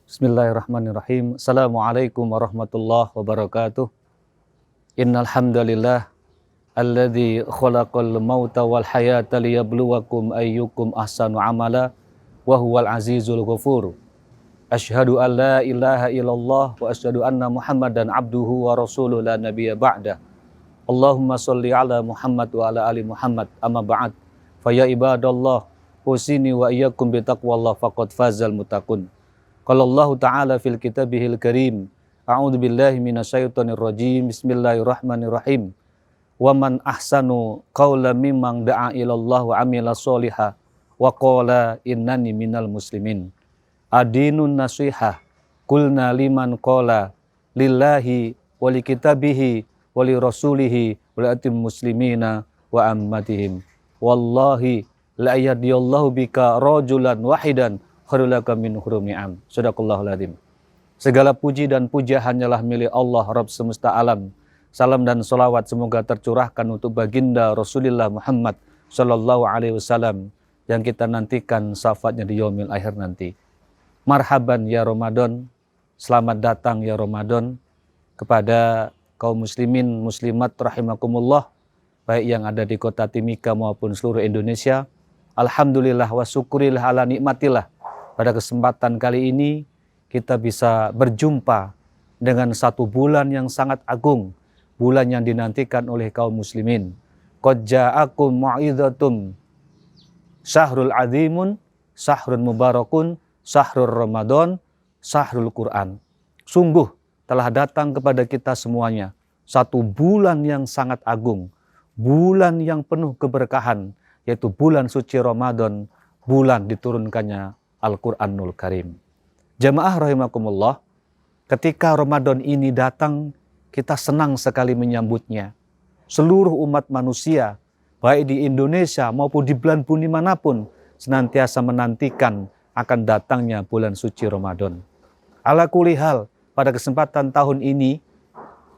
Bismillahirrahmanirrahim. Assalamualaikum warahmatullahi wabarakatuh. Innal hamdalillah alladzi khalaqal mauta wal hayata liyabluwakum ayyukum ahsanu amala wa huwal azizul ghafur. Asyhadu an la ilaha illallah wa asyhadu anna Muhammadan abduhu wa rasuluhu la nabiyya ba'da. Allahumma shalli ala Muhammad wa ala ali Muhammad amma ba'd. Fa ya ibadallah usini wa iyyakum bi taqwallah faqad fazal muttaqun. Qala Allah Ta'ala fil kitabihil karim. A'udzu billahi minasyaitonir rajim. Bismillahirrahmanirrahim. Wa man ahsanu qawlan mimman da'a ilallah wa amila sholiha wa qala innani minal muslimin. Adinun nasihah. Qulna liman qala lillahi wa li kitabihi wa li rasulihi wa li muslimina wa ammatihim. Wallahi la yahdiyallahu bika rajulan wahidan khairulaka min hurumi am. Sadaqallahul adzim. Segala puji dan puja hanyalah milik Allah Rabb semesta alam. Salam dan salawat semoga tercurahkan untuk baginda Rasulullah Muhammad sallallahu alaihi wasallam yang kita nantikan syafaatnya di yaumil akhir nanti. Marhaban ya Ramadan. Selamat datang ya Ramadan kepada kaum muslimin muslimat rahimakumullah, baik yang ada di kota Timika maupun seluruh Indonesia. Alhamdulillah wa syukurillah ala nikmatillah. Pada kesempatan kali ini kita bisa berjumpa dengan satu bulan yang sangat agung, bulan yang dinantikan oleh kaum muslimin. Qad ja'akum mau'izatum syahrul azimun, syahrul mubarakun, syahrul Ramadan, syahrul Quran. Sungguh telah datang kepada kita semuanya satu bulan yang sangat agung, bulan yang penuh keberkahan, yaitu bulan suci Ramadan, bulan diturunkannya Al-Quranul Karim. Jamaah rahimakumullah, ketika Ramadan ini datang, kita senang sekali menyambutnya. Seluruh umat manusia, baik di Indonesia maupun di belahan bumi manapun, senantiasa menantikan akan datangnya bulan suci Ramadan. Ala kulli hal, pada kesempatan tahun ini,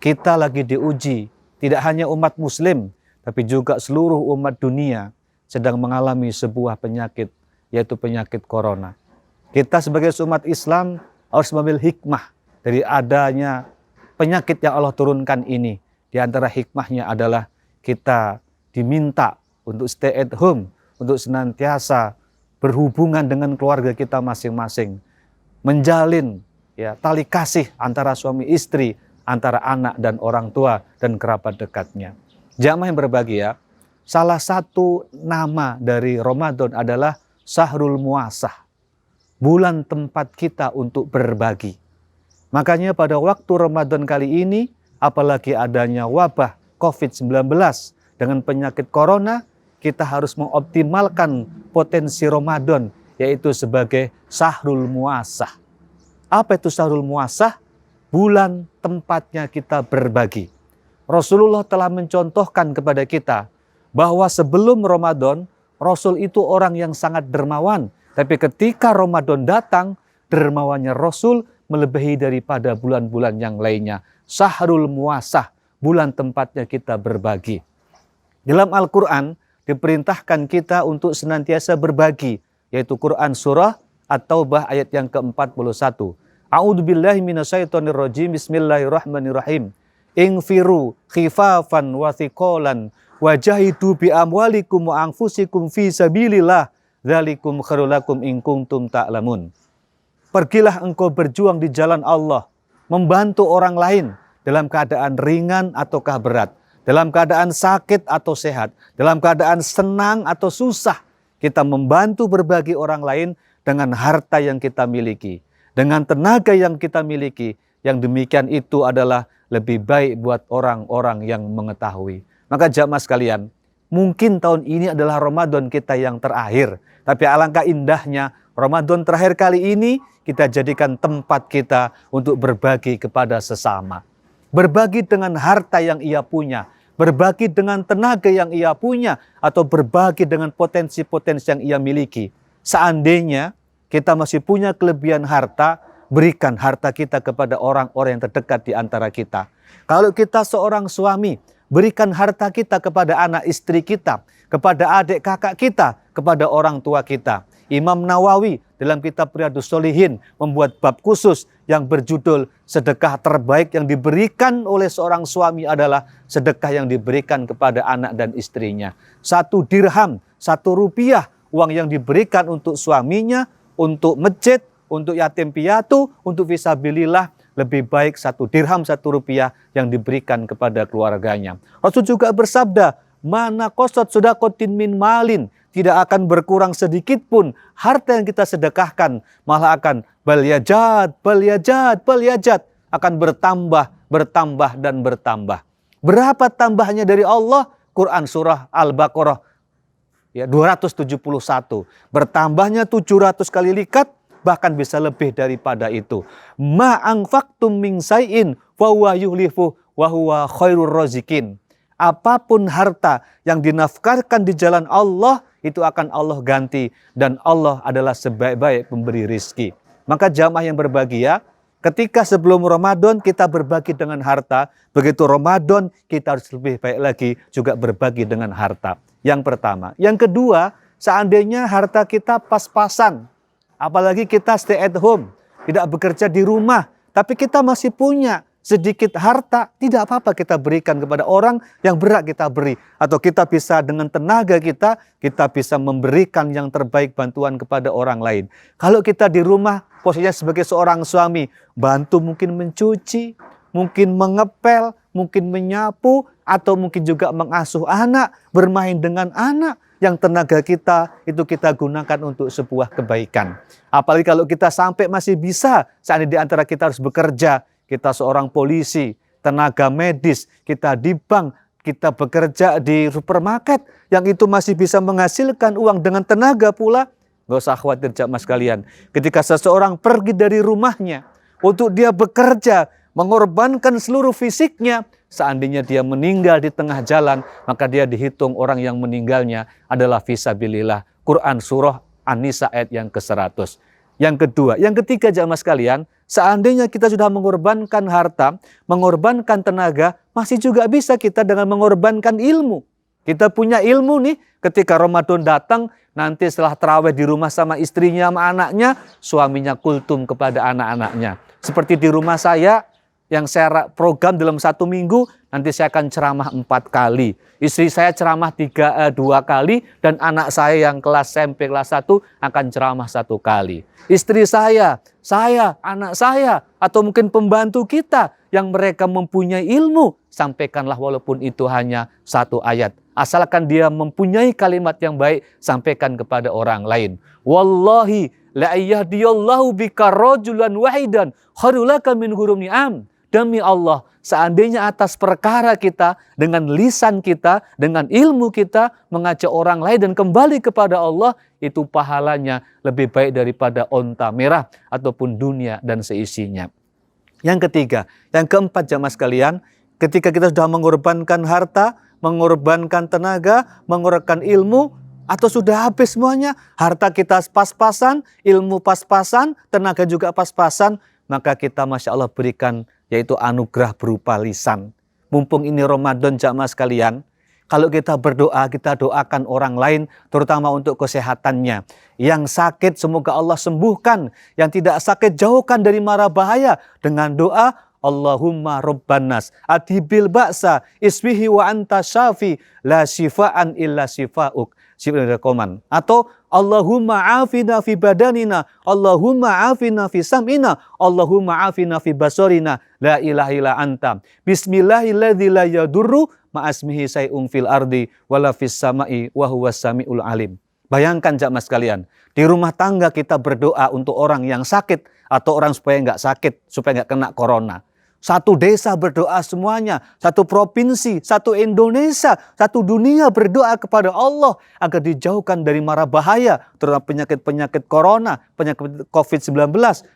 kita lagi diuji, tidak hanya umat muslim, tapi juga seluruh umat dunia sedang mengalami sebuah penyakit, yaitu penyakit corona. Kita sebagai umat Islam harus mengambil hikmah dari adanya penyakit yang Allah turunkan ini. Di antara hikmahnya adalah kita diminta untuk stay at home, untuk senantiasa berhubungan dengan keluarga kita masing-masing, menjalin tali kasih antara suami istri, antara anak dan orang tua dan kerabat dekatnya. Jamaah yang berbahagia, salah satu nama dari Ramadan adalah Syahrul Muasah, bulan tempat kita untuk berbagi. Makanya pada waktu Ramadan kali ini, apalagi adanya wabah COVID-19 dengan penyakit corona, kita harus mengoptimalkan potensi Ramadan, yaitu sebagai Syahrul Muasah. Apa itu Syahrul Muasah? Bulan tempatnya kita berbagi. Rasulullah telah mencontohkan kepada kita bahwa sebelum Ramadan, Rasul itu orang yang sangat dermawan. Tapi ketika Ramadan datang, dermawannya Rasul melebihi daripada bulan-bulan yang lainnya. Syahrul Muasah, bulan tempatnya kita berbagi. Dalam Al-Quran diperintahkan kita untuk senantiasa berbagi, yaitu Quran surah At-Taubah ayat yang ke-41. A'udzubillahi minasyaitonirrajim. Bismillahirrahmanirrahim. Ingfiru khifafan wa thiqalan wajahidu bi amwalikum wa anfusikum fi sabilillah dzalikum khairul lakum in kuntum ta'lamun. Pergilah engkau berjuang di jalan Allah, membantu orang lain dalam keadaan ringan ataukah berat, dalam keadaan sakit atau sehat, dalam keadaan senang atau susah. Kita membantu berbagi orang lain dengan harta yang kita miliki, dengan tenaga yang kita miliki. Yang demikian itu adalah lebih baik buat orang-orang yang mengetahui. Maka jamaah sekalian, mungkin tahun ini adalah Ramadan kita yang terakhir. Tapi alangkah indahnya Ramadan terakhir kali ini kita jadikan tempat kita untuk berbagi kepada sesama. Berbagi dengan harta yang ia punya. Berbagi dengan tenaga yang ia punya. Atau berbagi dengan potensi-potensi yang ia miliki. Seandainya kita masih punya kelebihan harta, berikan harta kita kepada orang-orang yang terdekat di antara kita. Kalau kita seorang suami, berikan harta kita kepada anak istri kita, kepada adik kakak kita, kepada orang tua kita. Imam Nawawi dalam kitab Riyadhus Shalihin membuat bab khusus yang berjudul sedekah terbaik yang diberikan oleh seorang suami adalah sedekah yang diberikan kepada anak dan istrinya. 1 dirham, 1 rupiah uang yang diberikan untuk suaminya, untuk masjid, untuk yatim piatu, untuk fisabilillah, lebih baik 1 dirham 1 rupiah yang diberikan kepada keluarganya. Rasul juga bersabda, mana qasat sedaqatin min malin, tidak akan berkurang sedikit pun harta yang kita sedekahkan, malah akan balyajat, akan bertambah dan bertambah. Berapa tambahnya dari Allah? Quran surah Al-Baqarah ya 271. Bertambahnya 700 kali lipat, bahkan bisa lebih daripada itu. Ma anfaqtum min syai'in fa huwa yuhlifu wa huwa khairur razikin. Apapun harta yang dinafkahkan di jalan Allah, itu akan Allah ganti. Dan Allah adalah sebaik-baik pemberi rizki. Maka jamaah yang berbahagia, ketika sebelum Ramadan kita berbagi dengan harta, begitu Ramadan kita harus lebih baik lagi juga berbagi dengan harta. Yang pertama. Yang kedua, seandainya harta kita pas-pasan, apalagi kita stay at home, tidak bekerja di rumah, tapi kita masih punya sedikit harta, tidak apa-apa kita berikan kepada orang yang berhak kita beri. Atau kita bisa dengan tenaga kita bisa memberikan yang terbaik bantuan kepada orang lain. Kalau kita di rumah, posisinya sebagai seorang suami, bantu mungkin mencuci, mungkin mengepel, mungkin menyapu, atau mungkin juga mengasuh anak, bermain dengan anak, yang tenaga kita itu kita gunakan untuk sebuah kebaikan. Apalagi kalau kita sampai masih bisa, saat ini di antara kita harus bekerja, kita seorang polisi, tenaga medis, kita di bank, kita bekerja di supermarket, yang itu masih bisa menghasilkan uang dengan tenaga pula. Gak usah khawatir jamaah sekalian. Ketika seseorang pergi dari rumahnya, untuk dia bekerja, mengorbankan seluruh fisiknya, seandainya dia meninggal di tengah jalan, maka dia dihitung orang yang meninggalnya adalah fisabilillah. Quran surah An-Nisa ayat yang ke-100. Yang kedua, yang ketiga jamaah sekalian, seandainya kita sudah mengorbankan harta, mengorbankan tenaga, masih juga bisa kita dengan mengorbankan ilmu. Kita punya ilmu nih, ketika Ramadan datang, nanti setelah tarawih di rumah sama istrinya, sama anaknya, suaminya kultum kepada anak-anaknya. Seperti di rumah saya, yang saya program dalam 1 minggu, nanti saya akan ceramah 4 kali. Istri saya ceramah 2 kali, dan anak saya yang kelas SMP kelas 1 akan ceramah 1 kali. Istri saya, anak saya, atau mungkin pembantu kita yang mereka mempunyai ilmu, sampaikanlah walaupun itu hanya 1 ayat. Asalkan dia mempunyai kalimat yang baik, sampaikan kepada orang lain. Wallahi la yahdiyallahu bika rajulan wahidan khairul laka min hurum ni'am. Demi Allah, seandainya atas perkara kita, dengan lisan kita, dengan ilmu kita, mengajak orang lain dan kembali kepada Allah, itu pahalanya lebih baik daripada onta merah ataupun dunia dan seisinya. Yang ketiga, yang keempat jamaah sekalian, ketika kita sudah mengorbankan harta, mengorbankan tenaga, mengorbankan ilmu, atau sudah habis semuanya, harta kita pas-pasan, ilmu pas-pasan, tenaga juga pas-pasan, maka kita Masya Allah berikan yaitu anugerah berupa lisan. Mumpung ini Ramadan jamaah sekalian, kalau kita berdoa, kita doakan orang lain, terutama untuk kesehatannya. Yang sakit semoga Allah sembuhkan, yang tidak sakit jauhkan dari mara bahaya dengan doa Allahumma Rabbanas adhibil ba'sa isbihi wa anta syafi la syifaan illa syifa'uk. Atau Allahumma afina fi badanina, Allahumma afina fi sam'ina, Allahumma afina fi basarina, la ilaha illa anta. Bismillahilladzi la yadurru ma'asmihi say'un fil ardi wala fis sama'i wa huwas samiul alim. Bayangkan jamaah sekalian, di rumah tangga kita berdoa untuk orang yang sakit atau orang supaya nggak sakit, supaya nggak kena corona. 1 desa berdoa semuanya, 1 provinsi, 1 Indonesia, 1 dunia berdoa kepada Allah agar dijauhkan dari mara bahaya, terutama penyakit-penyakit corona, penyakit COVID-19.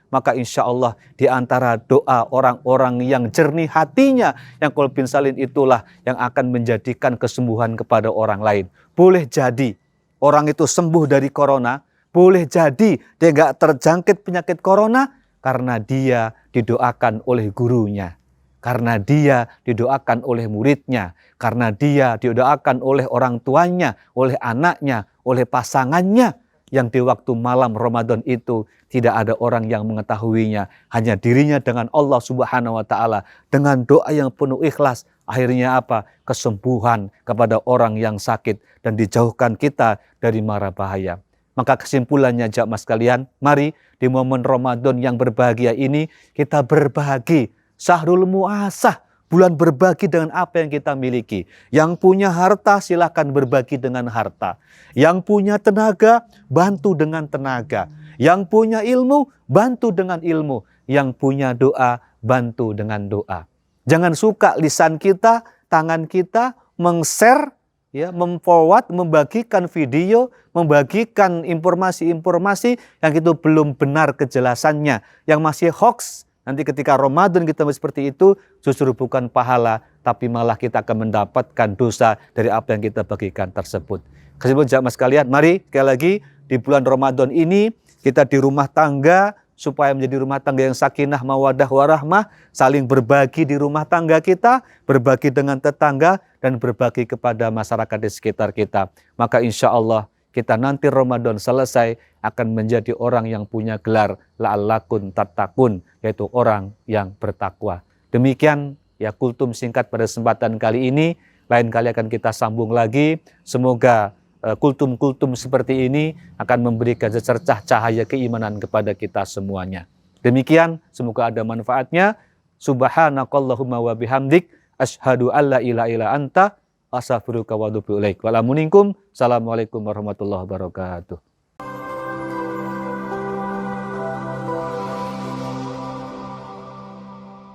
Maka insya Allah di antara doa orang-orang yang jernih hatinya, yang qalbin salim itulah yang akan menjadikan kesembuhan kepada orang lain. Boleh jadi orang itu sembuh dari corona, boleh jadi dia nggak terjangkit penyakit corona, karena dia didoakan oleh gurunya, karena dia didoakan oleh muridnya, karena dia didoakan oleh orang tuanya, oleh anaknya, oleh pasangannya. yang di waktu malam Ramadan itu tidak ada orang yang mengetahuinya, hanya dirinya dengan Allah Subhanahu wa taala dengan doa yang penuh ikhlas. Akhirnya apa? Kesembuhan kepada orang yang sakit dan dijauhkan kita dari mara bahaya. Maka kesimpulannya jamaah sekalian, mari di momen Ramadan yang berbahagia ini kita berbagi. Syahrul Mu'asah, bulan berbagi dengan apa yang kita miliki. Yang punya harta silakan berbagi dengan harta. Yang punya tenaga, bantu dengan tenaga. Yang punya ilmu, bantu dengan ilmu. Yang punya doa, bantu dengan doa. Jangan suka lisan kita, tangan kita meng-share, ya, memforward, membagikan video, membagikan informasi-informasi yang itu belum benar kejelasannya, yang masih hoax. Nanti ketika Ramadan kita seperti itu, justru bukan pahala, tapi malah kita akan mendapatkan dosa dari apa yang kita bagikan tersebut. Kesimpulan jamaah sekalian, mari sekali lagi di bulan Ramadan ini kita di rumah tangga, supaya menjadi rumah tangga yang sakinah, mawadah, warahmah, saling berbagi di rumah tangga kita, berbagi dengan tetangga, dan berbagi kepada masyarakat di sekitar kita. Maka insya Allah kita nanti Ramadan selesai akan menjadi orang yang punya gelar la'allakun tattaqun, yaitu orang yang bertakwa. Demikian ya kultum singkat pada kesempatan kali ini. Lain kali akan kita sambung lagi. Semoga kultum-kultum seperti ini akan memberikan secercah cahaya keimanan kepada kita semuanya. Demikian, semoga ada manfaatnya. Subhanakallahumma wa bihamdik, asyhadu alla ilaha illa anta, astaghfiruka wa atubu ilaik. Assalamualaikum warahmatullahi wabarakatuh.